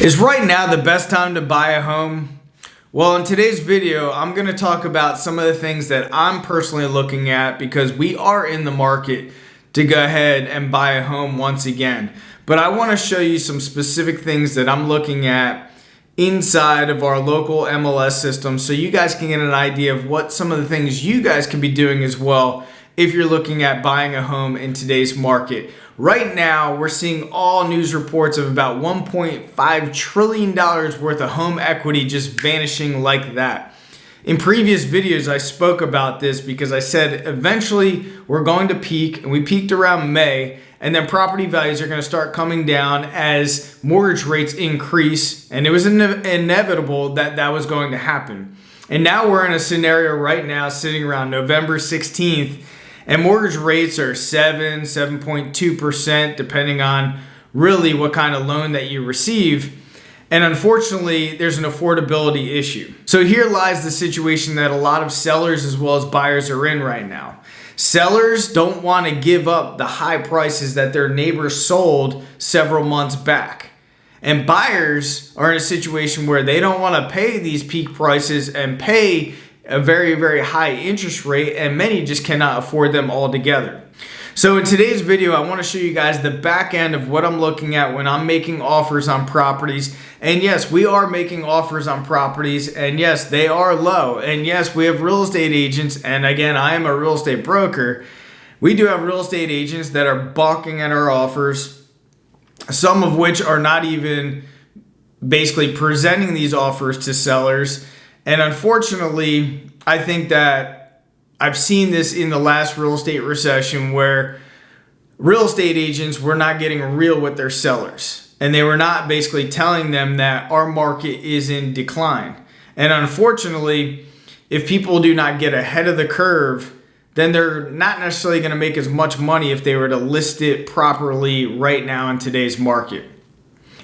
Is right now the best time to buy a home? Well, in today's video, I'm going to talk about some of the things that I'm personally looking at because we are in the market to go ahead and buy a home once again. But I want to show you some specific things that I'm looking at inside of our local MLS system so you guys can get an idea of what some of the things you guys can be doing as well if you're looking at buying a home in today's market. Right now, we're seeing all news reports of about $1.5 trillion worth of home equity just vanishing like that. In previous videos, I spoke about this because I said eventually we're going to peak, and we peaked around May, and then property values are going to start coming down as mortgage rates increase, and it was inevitable that that was going to happen. And now we're in a scenario right now sitting around November 16th, and mortgage rates are 7.2%, depending on really what kind of loan that you receive. And unfortunately, there's an affordability issue. So here lies the situation that a lot of sellers as well as buyers are in right now. Sellers don't want to give up the high prices that their neighbors sold several months back. And buyers are in a situation where they don't want to pay these peak prices and pay a very, very high interest rate, and many just cannot afford them altogether. So in today's video, I want to show you guys the back end of what I'm looking at when I'm making offers on properties. And yes, we are making offers on properties, and yes, they are low. And yes, we have real estate agents, and again, I am a real estate broker. We do have real estate agents that are balking at our offers, some of which are not even basically presenting these offers to sellers. And unfortunately, I think that I've seen this in the last real estate recession where real estate agents were not getting real with their sellers. And they were not basically telling them that our market is in decline. And unfortunately, if people do not get ahead of the curve, then they're not necessarily going to make as much money if they were to list it properly right now in today's market.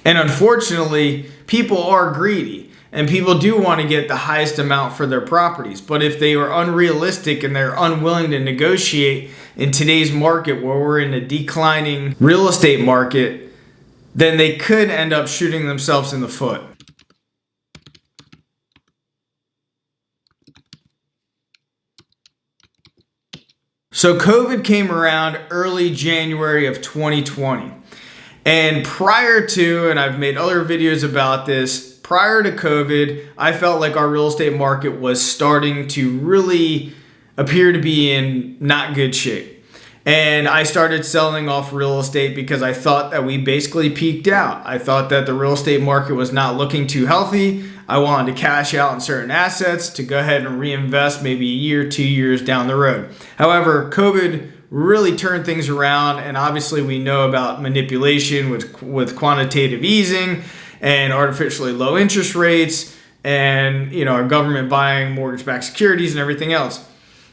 And unfortunately, people are greedy. And people do want to get the highest amount for their properties. But if they are unrealistic and they're unwilling to negotiate in today's market where we're in a declining real estate market, then they could end up shooting themselves in the foot. So COVID came around early January of 2020. And prior to, and I've made other videos about this, prior to COVID, I felt like our real estate market was starting to really appear to be in not good shape. And I started selling off real estate because I thought that we basically peaked out. I thought that the real estate market was not looking too healthy. I wanted to cash out on certain assets to go ahead and reinvest maybe a year, 2 years down the road. However, COVID really turned things around, and obviously we know about manipulation with quantitative easing and artificially low interest rates, and our government buying mortgage-backed securities and everything else.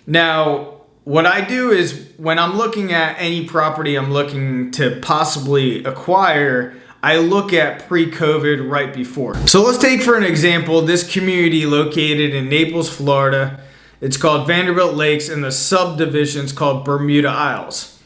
Now, what I do is when I'm looking at any property I'm looking to possibly acquire, I look at pre-COVID right before. So let's take for an example this community located in Naples, Florida. It's called Vanderbilt Lakes, and the subdivision's called Bermuda Isles.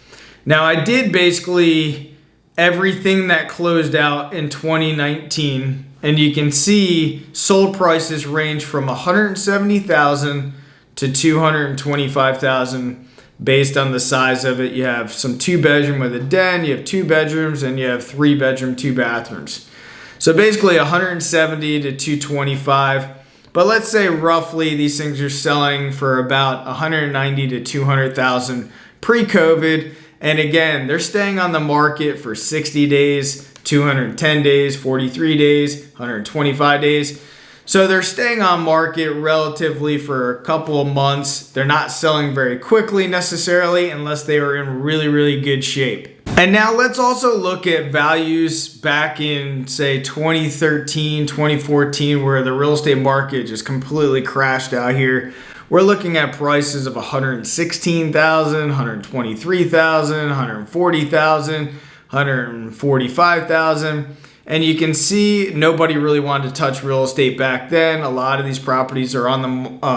Now, I did basically everything that closed out in 2019, and you can see sold prices range from $170,000 to $225,000 based on the size of it. You have some 2-bedroom with a den, you have 2 bedrooms, and you have 3-bedroom, 2 bathrooms. So basically 170 to 225. But let's say roughly these things are selling for about 190 to 200,000 pre-COVID. And again, they're staying on the market for 60 days, 210 days, 43 days, 125 days. So they're staying on market relatively for a couple of months. They're not selling very quickly necessarily unless they are in really, really good shape. And now let's also look at values back in, say, 2013, 2014, where the real estate market just completely crashed out here. We're looking at prices of $116,000, $123,000, $140,000, $145,000. And you can see nobody really wanted to touch real estate back then. A lot of these properties are on the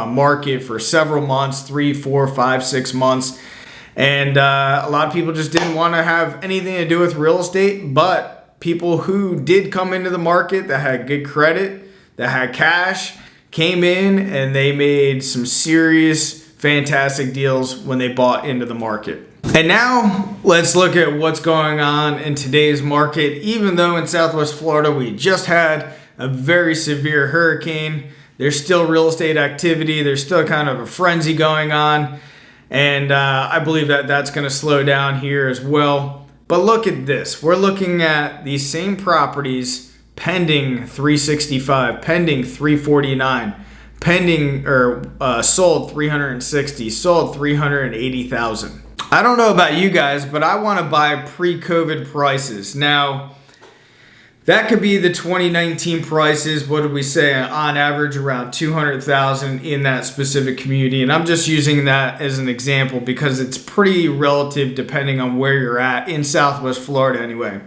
market for several months, 3, 4, 5, 6 months. And a lot of people just didn't want to have anything to do with real estate. But people who did come into the market that had good credit, that had cash, came in and they made some serious, fantastic deals when they bought into the market. And now let's look at what's going on in today's market. Even though in Southwest Florida we just had a very severe hurricane, there's still real estate activity. There's still kind of a frenzy going on. And I believe that that's going to slow down here as well. But look at this. We're looking at these same properties pending 365, pending 349, pending or sold 360, sold 380,000. I don't know about you guys, but I want to buy pre-COVID prices. Now, that could be the 2019 prices. What did we say? On average, around 200,000 in that specific community. And I'm just using that as an example because it's pretty relative depending on where you're at in Southwest Florida anyway.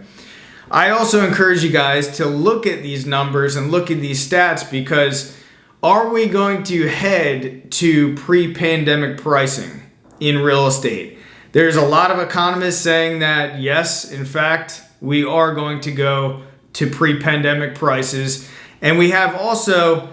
I also encourage you guys to look at these numbers and look at these stats because are we going to head to pre-pandemic pricing in real estate? There's a lot of economists saying that yes, in fact, we are going to go to pre-pandemic prices. And we have also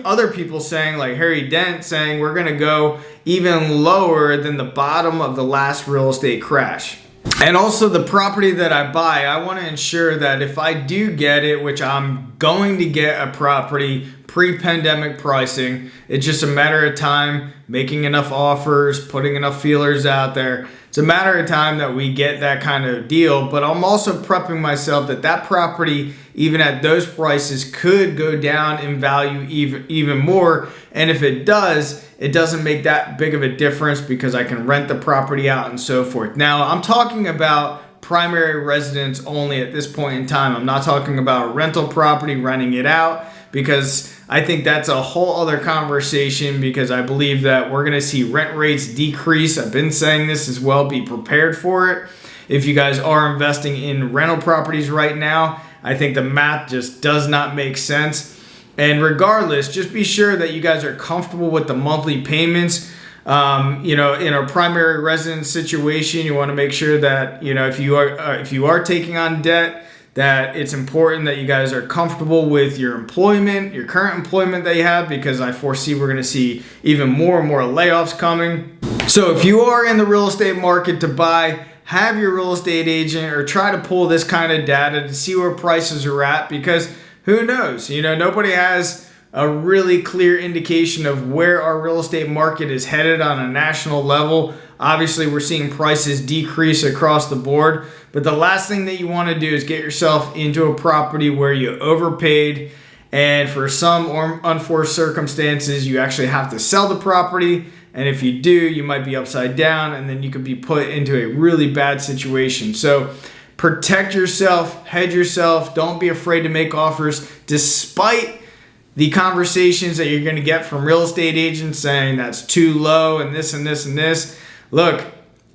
other people saying, like Harry Dent saying, we're going to go even lower than the bottom of the last real estate crash. And also the property that I buy, I want to ensure that if I do get it, which I'm going to get a property pre-pandemic pricing, it's just a matter of time, making enough offers, putting enough feelers out there. It's a matter of time that we get that kind of deal, but I'm also prepping myself that that property, even at those prices, could go down in value even more. And if it does, it doesn't make that big of a difference because I can rent the property out and so forth. Now, I'm talking about primary residence only at this point in time. I'm not talking about rental property, renting it out, because I think that's a whole other conversation because I believe that we're going to see rent rates decrease. I've been saying this as well. Be prepared for it. If you guys are investing in rental properties right now, I think the math just does not make sense. And regardless, just be sure that you guys are comfortable with the monthly payments. In a primary residence situation, you want to make sure that, if you are taking on debt, that it's important that you guys are comfortable with your employment, your current employment that you have, because I foresee we're going to see even more and more layoffs coming. So if you are in the real estate market to buy, have your real estate agent or try to pull this kind of data to see where prices are at, because who knows? Nobody has a really clear indication of where our real estate market is headed on a national level. Obviously, we're seeing prices decrease across the board, but the last thing that you want to do is get yourself into a property where you overpaid, and for some unforced circumstances, you actually have to sell the property, and if you do, you might be upside down, and then you could be put into a really bad situation. So protect yourself, hedge yourself, don't be afraid to make offers, despite the conversations that you're going to get from real estate agents saying that's too low and this and this and this. Look,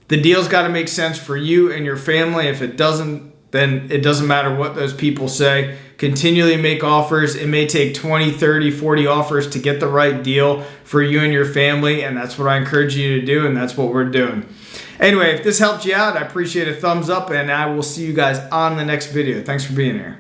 the deal's got to make sense for you and your family. If it doesn't, then it doesn't matter what those people say. Continually make offers. It may take 20, 30, 40 offers to get the right deal for you and your family, and that's what I encourage you to do, and that's what we're doing. Anyway, if this helped you out, I appreciate a thumbs up, and I will see you guys on the next video. Thanks for being here.